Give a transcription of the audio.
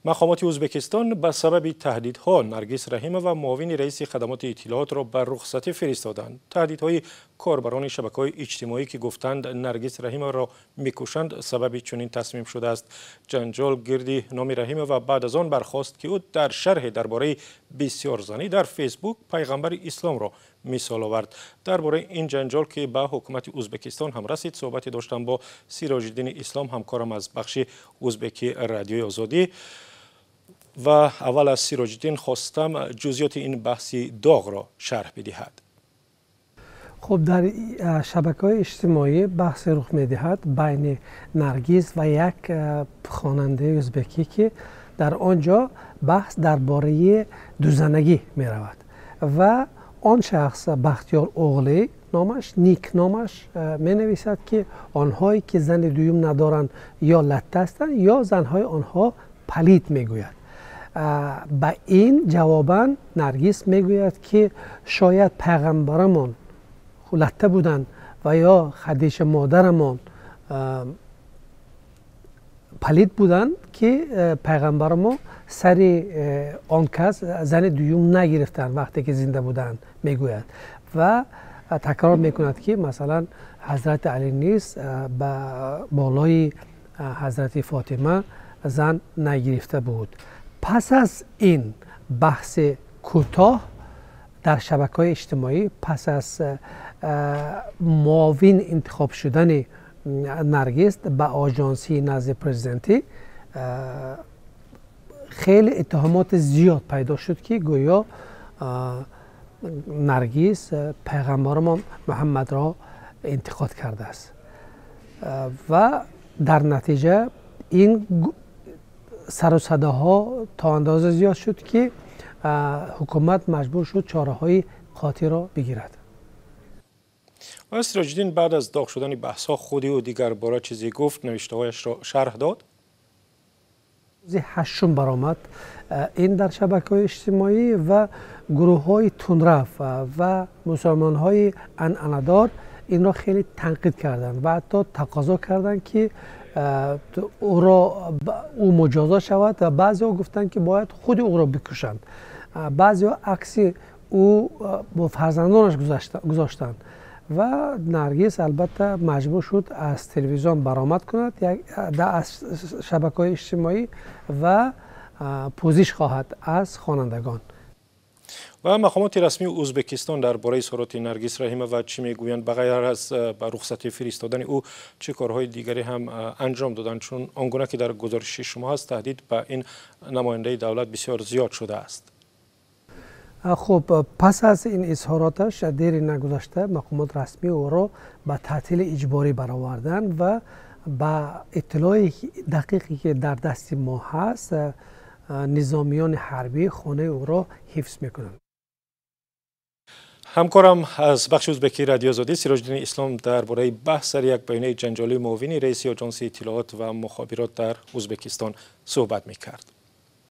مقامات ازبکستان به سبب تهدیدها نرگس رحیمه و معاون رئیس خدمات اطلاعات را به رخصتی فرستادند. تهدیدهای کاربران شبکه‌های اجتماعی که گفتند نرگس رحیمه را میکشند سبب چنین تصمیم شده است. جنجال گردی نام رحیمه و بعد از آن برخاست که او در شرح درباره بسیارزنی در فیسبوک پیغمبر اسلام را مثال آورد. درباره این جنجال که به حکومت ازبکستان هم رسید صحبتی داشتم با سیراج الدین اسلام، همکارم از بخش ازبکی رادیوی آزادی. و اول از سیراج الدین خواستم جزئیات این بحث داغ را شرح بدهد. خب در شبکه‌های اجتماعی بحث رخ می‌دهد بین نرگس و یک خواننده ازبکی که در آنجا بحث درباره دوزنگی می‌رود و آن شخص بختیار اوغلی نامش نیک نامش می‌نویسد که آنهایی که زن دوم ندارند یا لطه هستند یا زنهای آنها پلید میگوید. به این جواباً نرگس میگوید که شاید پیغمبرمان لطه بودند و یا خدیجه مادرمان پلید بودند که پیغمبر ما سر آن کس زن دوم نگرفتند وقتی که زنده بودند میگوید و تکرار میکند که مثلا حضرت علی نیز به بالای حضرت فاطمه زن نگرفته بود. پس از این بحث کوتاه در شبکه‌های اجتماعی، پس از معاون انتخاب شدن نرگس به آژانسی نزد پرزیدنتی، خیلی اتهامات زیاد پیدا شد که گویا نرگس پیغمبر ما محمد را انتقاد کرده است و در نتیجه این سر و صداها تا اندازه زیاد شد که حکومت مجبور شد چاره‌های قاطع را بگیرد. و سیراج الدین بعد از داغ شدن بحث‌ها خودی و دیگر باره چیزی گفت، نوشته‌هایش را شرح داد؟ روز 8 برآمد این در شبکه‌های اجتماعی و گروه‌های تندرو و مسلمان‌های عنعنه‌دار این را خیلی تنقید کردند و حتی تقاضا کردند که او مجازات شود و بعضی ها گفتند که باید خود او را بکشند. بعضی ها عکس او با فرزندانش گذاشتند و نرگس البته مجبور شد از تلویزیون برآمد کند، از شبکه‌های اجتماعی و پوزش خواهد از خوانندگان. و مقامات رسمی ازبکستان درباره اظهارات نرگس رحیمه و چی میگویند؟ بغیر از به رخصتی فرستادن او چه کارهای دیگری هم انجام دادند؟ چون آنگونه که در گزارش شما هست تهدید به این نماینده دولت بسیار زیاد شده است. خب پس از این اظهاراتش دیری نگذشته مقامات رسمی او را به تعطیل اجباری برآوردند و با اطلاع دقیقی که در دست ما هست نظامیان حربی خانه او را حفظ میکنند. همکارم از بخش ازبکی رادیو آزادی سیراج الدین اسلام درباره بحث سر یک بیانیه جنجالی معاون رئیس آژانس اطلاعات و مخابرات در ازبکستان صحبت میکرد.